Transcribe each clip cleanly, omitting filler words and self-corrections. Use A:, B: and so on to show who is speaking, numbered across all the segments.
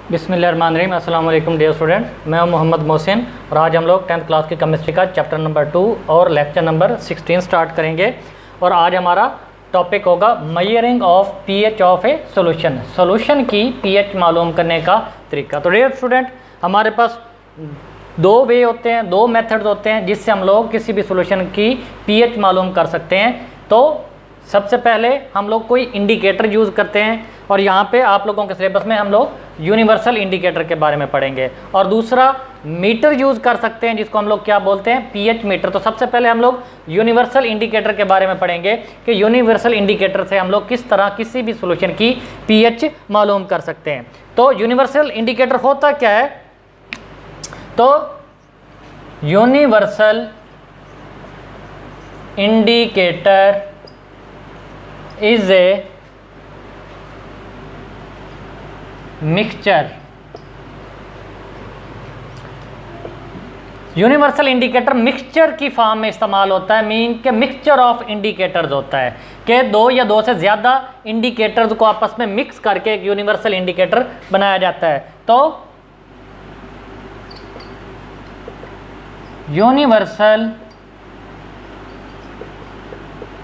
A: बिस्मिल्लाहिर्रहमानिर्रहीम। अस्सलाम वालेकुम डियर स्टूडेंट, मैं हूं मोहम्मद मोहसिन और आज हम लोग 10th क्लास की केमिस्ट्री का चैप्टर नंबर 2 और लेक्चर नंबर 16 स्टार्ट करेंगे। और आज हमारा टॉपिक होगा measuring of pH of A solution, solution की पीएच मालूम करने का तरीका। तो डियर स्टूडेंट, हमारे पास दो वे होते हैं, दो मेथड्स होते हैं जिससे हम लोग किसी भी सॉल्यूशन की पीएच मालूम कर सकते हैं। तो सबसे पहले हम लोग कोई इंडिकेटर यूज़ करते हैं और यहाँ पे आप लोगों के सिलेबस में हम लोग यूनिवर्सल इंडिकेटर के बारे में पढ़ेंगे। और दूसरा मीटर यूज़ कर सकते हैं जिसको हम लोग क्या बोलते हैं, पीएच मीटर। तो सबसे पहले हम लोग यूनिवर्सल इंडिकेटर के बारे में पढ़ेंगे कि यूनिवर्सल इंडिकेटर से हम लोग किस तरह किसी भी सॉल्यूशन की पीएच मालूम कर सकते हैं। तो यूनिवर्सल इंडिकेटर होता क्या है, तो universal indicator is a mixture। Universal indicator mixture की फॉर्म में इस्तेमाल होता है, मीन के मिक्सचर ऑफ इंडिकेटर्स होता है कि दो या दो से ज़्यादा इंडिकेटर्स को आपस में मिक्स करके एक यूनिवर्सल इंडिकेटर बनाया जाता है। तो यूनिवर्सल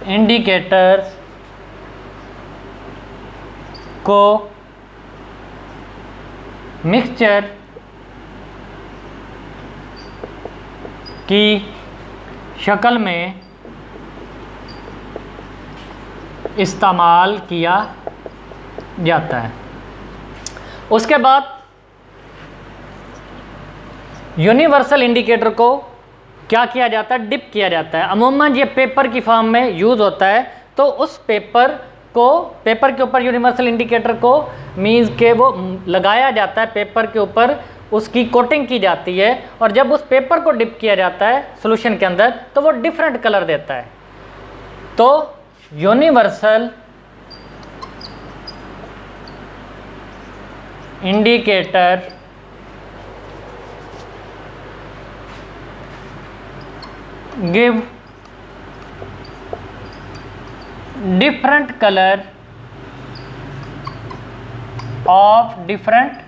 A: इंडिकेटर्स को मिक्सचर की शक्ल में इस्तेमाल किया जाता है। उसके बाद यूनिवर्सल इंडिकेटर को क्या किया जाता है, डिप किया जाता है। अमूमन ये पेपर की फॉर्म में यूज़ होता है। तो उस पेपर के ऊपर यूनिवर्सल इंडिकेटर को मीन्स के वो लगाया जाता है, पेपर के ऊपर उसकी कोटिंग की जाती है और जब उस पेपर को डिप किया जाता है सॉल्यूशन के अंदर तो वो डिफरेंट कलर देता है। तो universal indicator give different color of different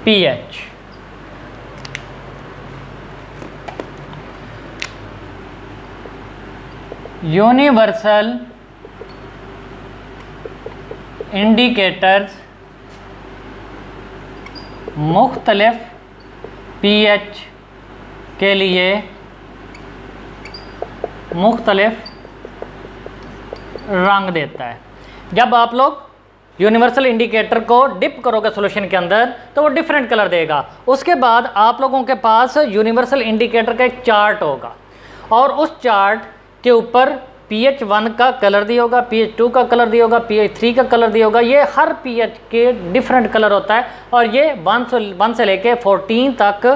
A: pH। Universal indicators मुख्तलिफ pH के लिए मुख्तलिफ रंग देता है। जब आप लोग यूनिवर्सल इंडिकेटर को डिप करोगे सॉल्यूशन के अंदर तो वो डिफरेंट कलर देगा। उसके बाद आप लोगों के पास यूनिवर्सल इंडिकेटर का एक चार्ट होगा और उस चार्ट के ऊपर pH 1 का कलर दिया होगा, pH 2 का कलर दिया होगा, pH 3 का कलर दिया होगा। ये हर pH के डिफरेंट कलर होता है और ये 1 से लेके 14 तक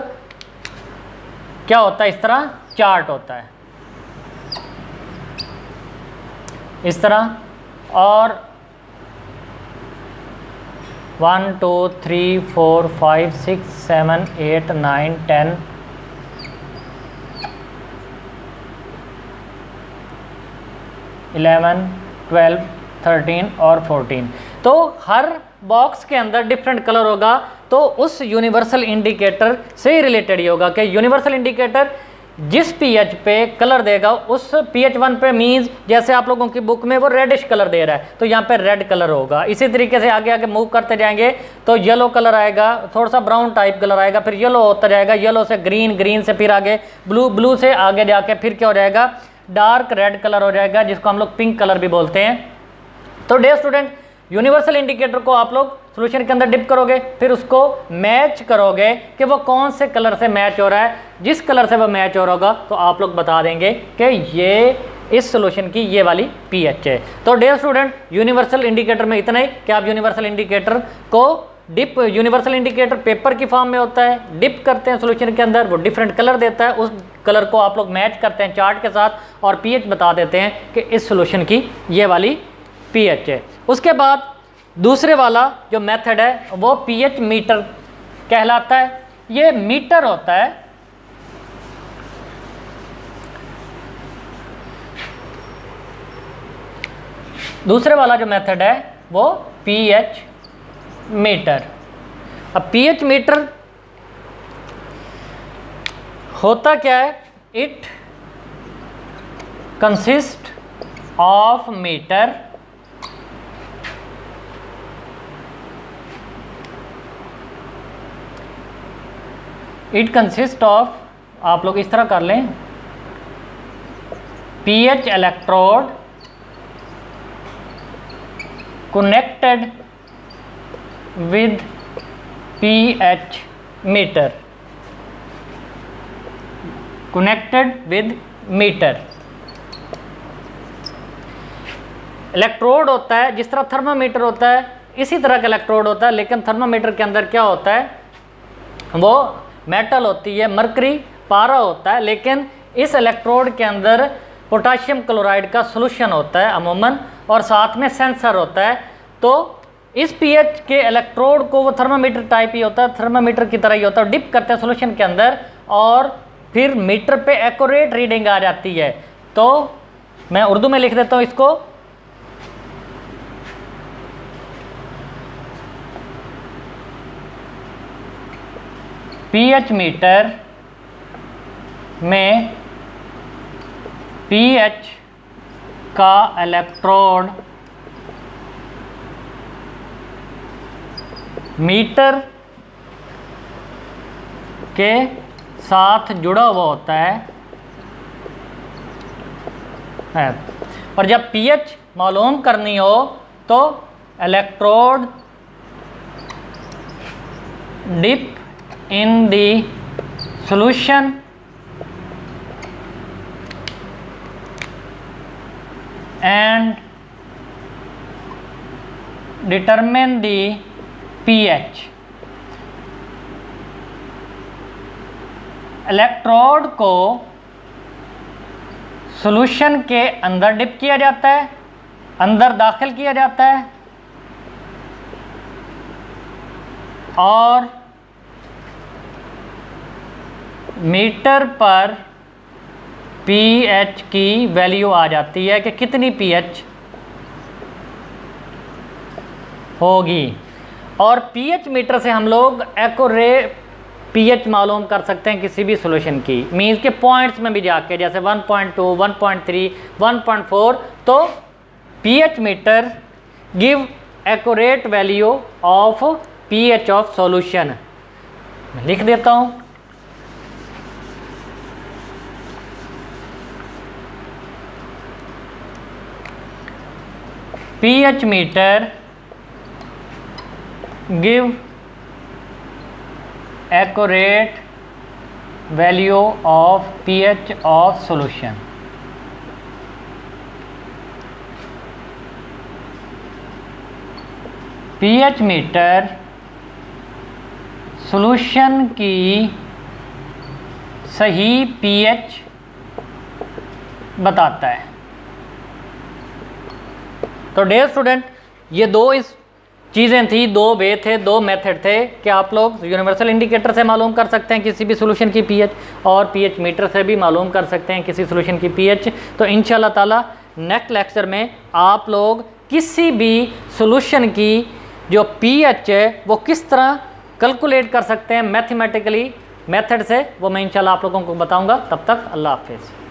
A: क्या होता है, इस तरह चार्ट होता है, इस तरह। और 1 2 3 4 5 6 7 8 9 10 11 12 13 और 14। तो हर बॉक्स के अंदर डिफरेंट कलर होगा। तो उस यूनिवर्सल इंडिकेटर से ही रिलेटेड ही होगा कि यूनिवर्सल इंडिकेटर जिस pH पे कलर देगा उस pH 1 पे मीन्स जैसे आप लोगों की बुक में वो रेडिश कलर दे रहा है तो यहाँ पे रेड कलर होगा। इसी तरीके से आगे आगे मूव करते जाएंगे तो येलो कलर आएगा, थोड़ा सा ब्राउन टाइप कलर आएगा, फिर येलो होता जाएगा, येलो से ग्रीन, ग्रीन से फिर आगे ब्लू, ब्लू से आगे जाके फिर क्या हो जाएगा, डार्क रेड कलर हो जाएगा जिसको हम लोग पिंक कलर भी बोलते हैं। तो डियर स्टूडेंट, यूनिवर्सल इंडिकेटर को आप लोग सॉल्यूशन के अंदर डिप करोगे, फिर उसको मैच करोगे कि वो कौन से कलर से मैच हो रहा है। जिस कलर से वो मैच हो रहा होगा तो आप लोग बता देंगे कि ये इस सॉल्यूशन की ये वाली पीएच है। तो डियर स्टूडेंट, यूनिवर्सल इंडिकेटर में इतना ही कि आप यूनिवर्सल इंडिकेटर को डिप, यूनिवर्सल इंडिकेटर पेपर की फॉर्म में होता है, डिप करते हैं सॉल्यूशन के अंदर, वो डिफरेंट कलर देता है, उस कलर को आप लोग मैच करते हैं चार्ट के साथ और पीएच बता देते हैं कि इस सॉल्यूशन की ये वाली पीएच है। उसके बाद दूसरे वाला जो मेथड है वो पीएच मीटर कहलाता है। ये मीटर होता है दूसरे वाला जो मेथड है वो पीएच मीटर। अब पीएच मीटर होता क्या है? It consist of meter it consist of, आप लोग इस तरह कर लें, pH electrode connected with pH meter, connected with meter. Electrode होता है जिस तरह थर्मामीटर होता है इसी तरह का इलेक्ट्रोड होता है, लेकिन थर्मामीटर के अंदर क्या होता है, वो मेटल होती है, मरकरी पारा होता है, लेकिन इस इलेक्ट्रोड के अंदर पोटाशियम क्लोराइड का सॉल्यूशन होता है अमूमन, और साथ में सेंसर होता है। तो इस पीएच के इलेक्ट्रोड को, वो थर्मामीटर टाइप ही होता है, थर्मामीटर की तरह ही होता है, डिप करते हैं सॉल्यूशन के अंदर और फिर मीटर पे एक्यूरेट रीडिंग आ जाती है। तो मैं उर्दू में लिख देता हूँ इसको, पीएच मीटर में पीएच का इलेक्ट्रोड मीटर के साथ जुड़ा हुआ होता है। और जब पीएच मालूम करनी हो तो electrode dip in the solution and determine the pH। Electrode को सॉल्यूशन के अंदर डिप किया जाता है, अंदर दाखिल किया जाता है और मीटर पर पीएच की वैल्यू आ जाती है कि कितनी पीएच होगी। और पीएच मीटर से हम लोग एक्यूरेट पीएच मालूम कर सकते हैं किसी भी सॉल्यूशन की, मीन्स के पॉइंट्स में भी जाके, जैसे 1.2, 1.3, 1.4। तो pH meter give accurate value of pH of solution. मैं लिख देता हूँ, pH meter give accurate value of pH of solution। pH meter solution की सही pH बताता है। तो डियर स्टूडेंट, ये दो इस चीज़ें थी, दो वे थे, दो मेथड थे कि आप लोग यूनिवर्सल इंडिकेटर से मालूम कर सकते हैं किसी भी सॉल्यूशन की पीएच, और पीएच मीटर से भी मालूम कर सकते हैं किसी सॉल्यूशन की पीएच। तो इंशाल्लाह ताला नेक्स्ट लेक्चर में आप लोग किसी भी सॉल्यूशन की जो पीएच है वो किस तरह कैलकुलेट कर सकते हैं मैथमेटिकली मेथड से, वो मैं इंशाल्लाह आप लोगों को बताऊँगा। तब तक अल्लाह हाफिज़।